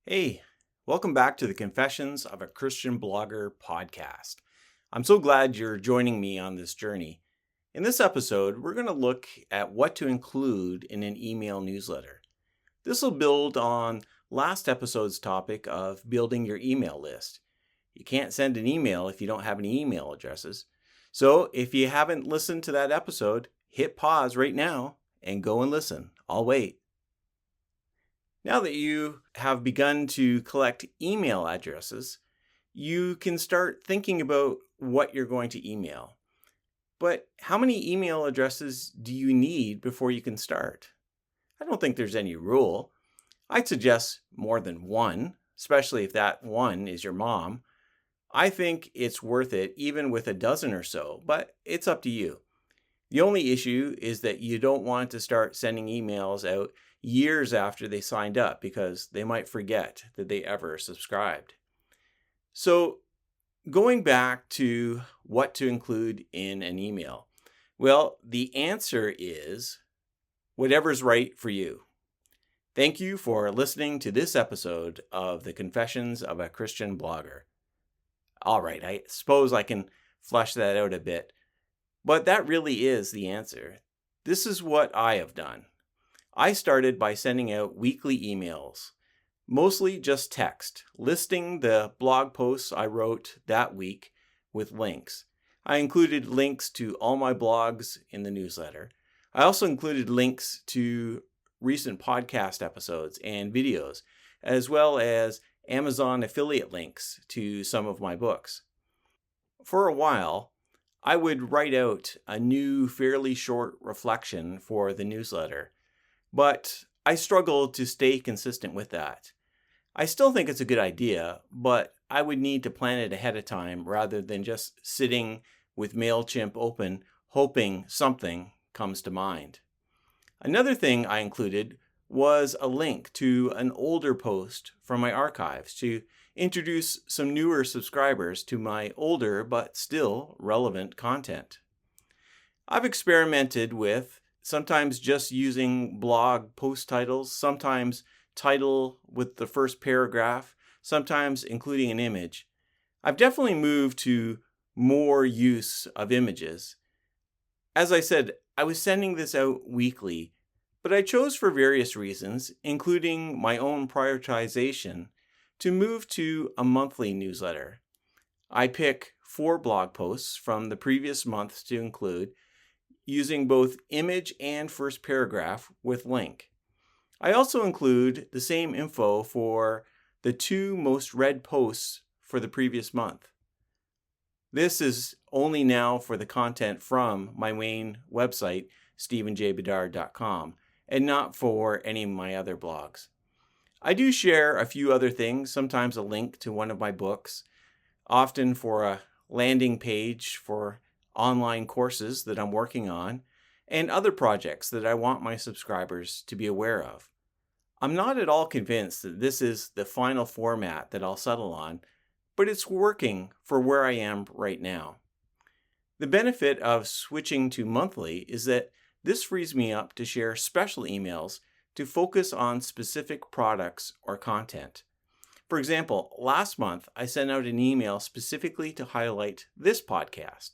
Hey, welcome back to the Confessions of a Christian Blogger podcast. I'm so glad you're joining me on this journey. In this episode, we're going to look at what to include in an email newsletter. This will build on last episode's topic of building your email list. You can't send an email if you don't have any email addresses. So if you haven't listened to that episode, hit pause right now and go and listen. I'll wait. Now that you have begun to collect email addresses, you can start thinking about what you're going to email. But how many email addresses do you need before you can start? I don't think there's any rule. I'd suggest more than one, especially if that one is your mom. I think it's worth it even with a dozen or so, but it's up to you. The only issue is that you don't want to start sending emails out years after they signed up because they might forget that they ever subscribed. So going back to what to include in an email, well, the answer is whatever's right for you. Thank you for listening to this episode of the Confessions of a Christian Blogger. All right, I suppose I can flesh that out a bit, but that really is the answer. This is what I have done. I started by sending out weekly emails, mostly just text, listing the blog posts I wrote that week with links. I included links to all my blogs in the newsletter. I also included links to recent podcast episodes and videos, as well as Amazon affiliate links to some of my books. For a while, I would write out a new, fairly short reflection for the newsletter, but I struggled to stay consistent with that. I still think it's a good idea, but I would need to plan it ahead of time rather than just sitting with MailChimp open, hoping something comes to mind. Another thing I included was a link to an older post from my archives to introduce some newer subscribers to my older but still relevant content. I've experimented with sometimes just using blog post titles, sometimes title with the first paragraph, sometimes including an image. I've definitely moved to more use of images. As I said, I was sending this out weekly, but I chose for various reasons, including my own prioritization, to move to a monthly newsletter. I pick 4 blog posts from the previous month to include, using both image and first paragraph with link. I also include the same info for the 2 most read posts for the previous month. This is only now for the content from my main website, stephenjbedard.com, and not for any of my other blogs. I do share a few other things, sometimes a link to one of my books, often for a landing page for online courses that I'm working on, and other projects that I want my subscribers to be aware of. I'm not at all convinced that this is the final format that I'll settle on, but it's working for where I am right now. The benefit of switching to monthly is that this frees me up to share special emails to focus on specific products or content. For example, last month I sent out an email specifically to highlight this podcast.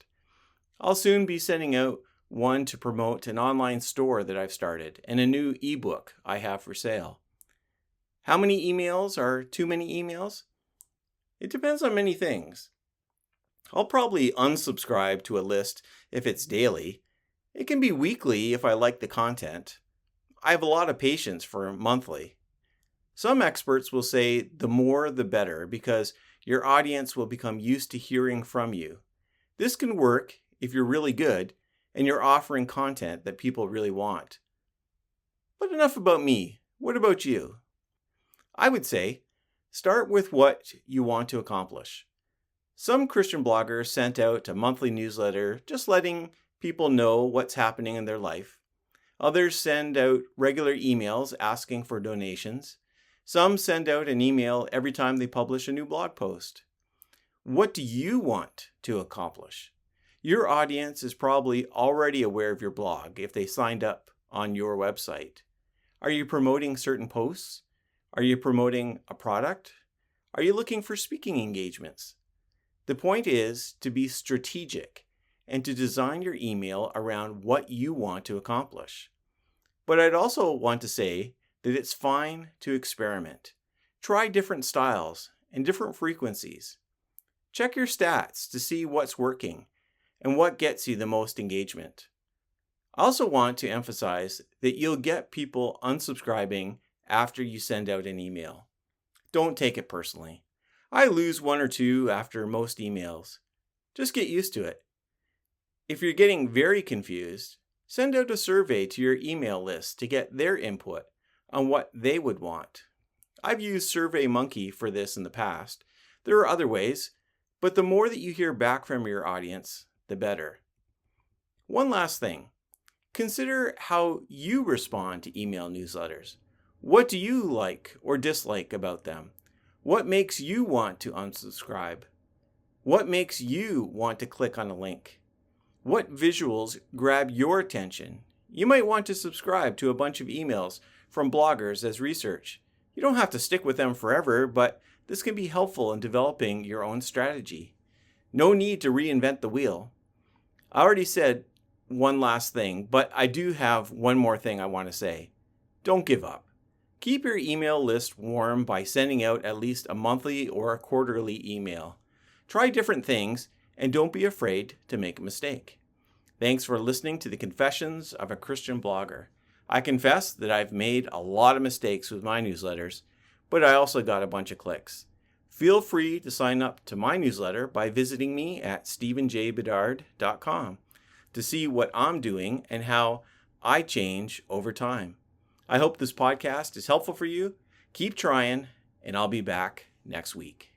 I'll soon be sending out one to promote an online store that I've started and a new ebook I have for sale. How many emails are too many emails? It depends on many things. I'll probably unsubscribe to a list if it's daily. It can be weekly if I like the content. I have a lot of patience for monthly. Some experts will say the more the better because your audience will become used to hearing from you. This can work if you're really good and you're offering content that people really want. But enough about me. What about you? I would say, start with what you want to accomplish. Some Christian bloggers sent out a monthly newsletter just letting people know what's happening in their life. Others send out regular emails asking for donations. Some send out an email every time they publish a new blog post. What do you want to accomplish? Your audience is probably already aware of your blog if they signed up on your website. Are you promoting certain posts? Are you promoting a product? Are you looking for speaking engagements? The point is to be strategic and to design your email around what you want to accomplish. But I'd also want to say that it's fine to experiment. Try different styles and different frequencies. Check your stats to see what's working and what gets you the most engagement. I also want to emphasize that you'll get people unsubscribing after you send out an email. Don't take it personally. I lose one or two after most emails. Just get used to it. If you're getting very confused, send out a survey to your email list to get their input on what they would want. I've used SurveyMonkey for this in the past. There are other ways, but the more that you hear back from your audience, the better. One last thing. Consider how you respond to email newsletters. What do you like or dislike about them? What makes you want to unsubscribe? What makes you want to click on a link? What visuals grab your attention? You might want to subscribe to a bunch of emails from bloggers as research. You don't have to stick with them forever, but this can be helpful in developing your own strategy. No need to reinvent the wheel. I already said one last thing, but I do have one more thing I want to say. Don't give up. Keep your email list warm by sending out at least a monthly or a quarterly email. Try different things and don't be afraid to make a mistake. Thanks for listening to the Confessions of a Christian Blogger. I confess that I've made a lot of mistakes with my newsletters, but I also got a bunch of clicks. Feel free to sign up to my newsletter by visiting me at stephenjbedard.com to see what I'm doing and how I change over time. I hope this podcast is helpful for you. Keep trying, and I'll be back next week.